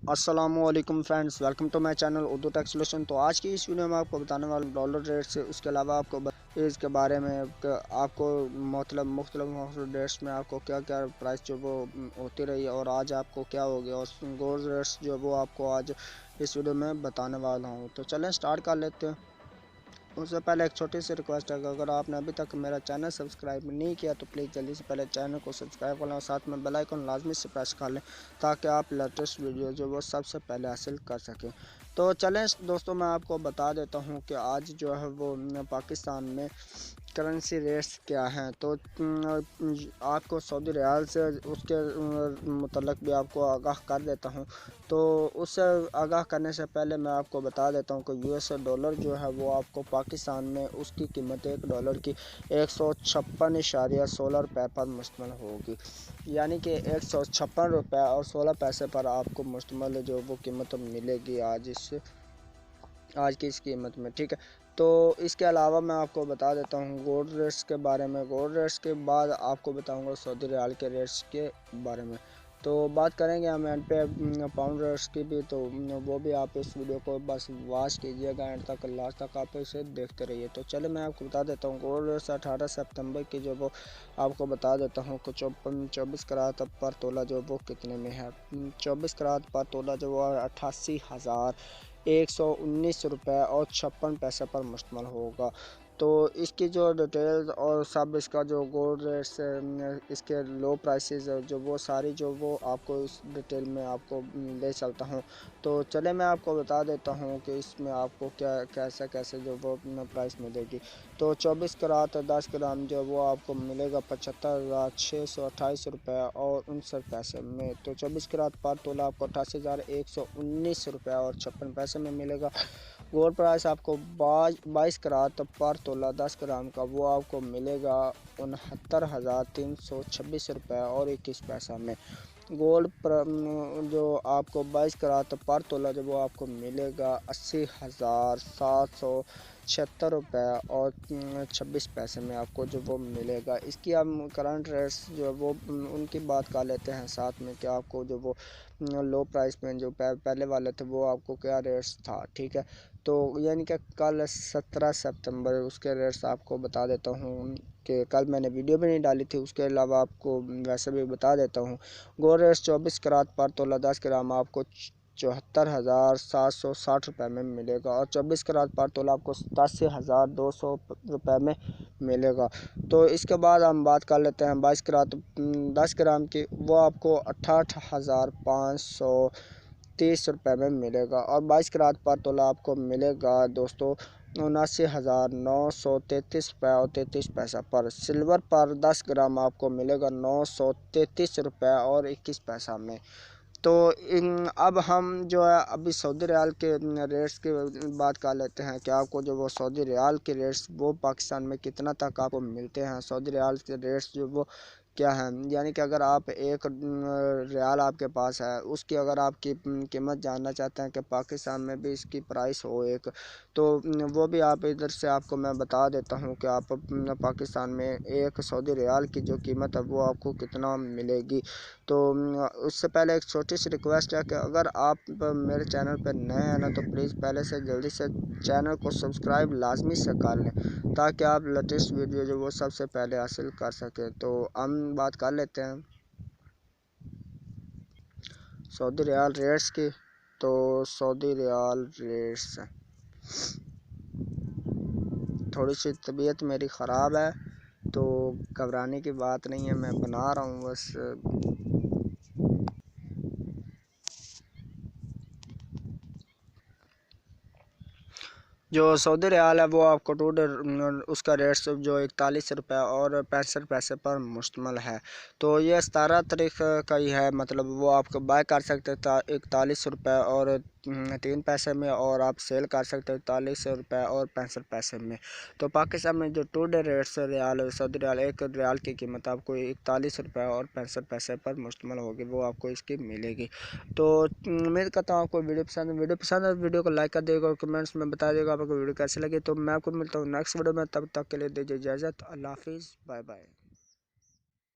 अस्सलाम वालेकुम friends, welcome to my channel Urdu tech solution. तो आज की इस वीडियो में आपको बताने वाला डॉलर रेट से उसके अलावा आपको इसके बारे में आपको मतलब मुख्तलिफ रेट्स में आपको क्या क्या प्राइस जो वो होती रही है और आज आपको क्या हो गया और गोल्ड रेट्स जो वो आपको आज इस वीडियो में बताने वाला हूँ। तो चलें स्टार्ट कर लेते हैं। उससे पहले एक छोटी सी रिक्वेस्ट है कि अगर आपने अभी तक मेरा चैनल सब्सक्राइब नहीं किया तो प्लीज़ जल्दी से पहले चैनल को सब्सक्राइब कर लें और साथ में बेल आइकन लाजमी से प्रेस कर लें ताकि आप लेटेस्ट वीडियो जो वो सबसे पहले हासिल कर सकें। तो चलें दोस्तों, मैं आपको बता देता हूं कि आज जो है वो पाकिस्तान में करंसी रेट्स क्या हैं। तो आपको सऊदी रियाल से उसके मुतल्लिक़ भी आपको आगाह कर देता हूं। तो उससे आगाह करने से पहले मैं आपको बता देता हूं कि यूएस डॉलर जो है वो आपको पाकिस्तान में उसकी कीमत $1 की 156.16 रुपये पर मुश्तमिल होगी, यानी कि 156 रुपये और 16 पैसे पर आपको मुश्तमिल जो वो कीमत मिलेगी आज की इस कीमत में, ठीक है। तो इसके अलावा मैं आपको बता देता हूँ गोल्ड रेट्स के बारे में। गोल्ड रेट्स के बाद आपको बताऊँगा सऊदी रियाल के रेट्स के बारे में। तो बात करेंगे हम एंड पे पाउंड रेट्स की भी, तो वो भी आप इस वीडियो को बस वॉच कीजिएगा एंड तक, लास्ट तक आप इसे देखते रहिए। तो चलिए मैं आपको बता देता हूँ गोल्ड रेट्स 18 सितंबर की जो वो आपको बता देता हूँ कि 24 करात पर तोला जो वो कितने में है। 24 करात पर तोला जो वो 88,119 रुपये और 56 पैसे पर मुश्तमिल होगा। तो इसकी जो डिटेल्स और सब इसका जो गोल्ड रेट्स इसके लो प्राइसेस जो वो सारी जो वो आपको इस डिटेल में आपको ले चलता हूँ। तो चले मैं आपको बता देता हूँ कि इसमें आपको क्या कैसे जो वो प्राइस मिलेगी। तो 24 करात 10 ग्राम जो वो आपको मिलेगा 75,628 रुपये और 59 पैसे में। तो 24 करात पर तोला आपको 88,119 रुपये और 56 पैसे में मिलेगा। गोल्ड प्राइस आपको 22 करात पर तोला 10 ग्राम का वो आपको मिलेगा 69,326 रुपये और 21 पैसा में। गोल्ड जो आपको 22 करात पर तोला जो वो आपको मिलेगा 80,776 रुपये और 26 पैसे में आपको जो वो मिलेगा। इसकी हम करंट रेट्स जो वो उनकी बात कर लेते हैं साथ में कि आपको जो वो लो प्राइस में जो पहले वाले थे वो आपको क्या रेट्स था, ठीक है। तो यानी कि कल 17 सितंबर उसके रेट्स आपको बता देता हूँ कि कल मैंने वीडियो भी नहीं डाली थी, उसके अलावा आपको वैसे भी बता देता हूँ। गोल्ड रेट्स 24 करात पर तोला 10 ग्राम आपको 74,760 रुपये में मिलेगा और 24 करात पर तोला आपको 87,200 रुपये में मिलेगा। तो इसके बाद हम बात कर लेते हैं 22 करात 10 ग्राम की, वो आपको 68,530 रुपये में मिलेगा और 22 करात पर तोला आपको मिलेगा दोस्तों 79,933 रुपये और 33 पैसा पर। सिल्वर पर 10 ग्राम आपको मिलेगा 933 रुपये और 21 पैसा में। तो अब हम जो है अभी सऊदी रियाल के रेट्स की बात कर लेते हैं कि आपको जो वो सऊदी रियाल के रेट्स वो पाकिस्तान में कितना तक आपको मिलते हैं। सऊदी रियाल के रेट्स जो वो क्या है, यानी कि अगर आप एक रियाल आपके पास है उसकी अगर आपकी कीमत जानना चाहते हैं कि पाकिस्तान में भी इसकी प्राइस हो एक, तो वो भी आप इधर से आपको मैं बता देता हूं कि आप पाकिस्तान में एक सऊदी रियाल की जो कीमत है वो आपको कितना मिलेगी। तो उससे पहले एक छोटी सी रिक्वेस्ट है कि अगर आप मेरे चैनल पर नए हैं ना तो प्लीज़ पहले से जल्दी से चैनल को सब्सक्राइब लाजमी से कर लें ताकि आप लेटेस्ट वीडियो जो वो सबसे पहले हासिल कर सकें। तो हम बात कर लेते हैं सऊदी रियाल रेट्स की। तो सऊदी रियाल रेट्स, थोड़ी सी तबीयत मेरी ख़राब है तो घबराने की बात नहीं है, मैं बना रहा हूँ बस। जो सऊदी रियाल है वो आपको उसका रेट जो 41 रुपये और 65 पैसे पर मुश्तमिल है। तो ये 17 तारीख का ही है, मतलब वो आपको बाय कर सकते हैं 41 रुपये और 3 पैसे में और आप सेल कर सकते हैं 41 रुपये और 65 पैसे में। तो पाकिस्तान में जो टुडे रेट्स रियाल सऊदी रियाल एक रियाल की कीमत आपको 41 रुपये और 65 पैसे पर मुश्तमिल होगी, वो आपको इसकी मिलेगी। तो उम्मीद करता हूँ आपको वीडियो पसंद है वीडियो को लाइक कर देगा और कमेंट्स में बता देगा आपको वीडियो कैसे लगी। तो मैं आपको मिलता हूँ नेक्स्ट वीडियो में, तब तक के लिए दीजिए इजाज़त। अल्लाह हाफिज़, बाय बाय।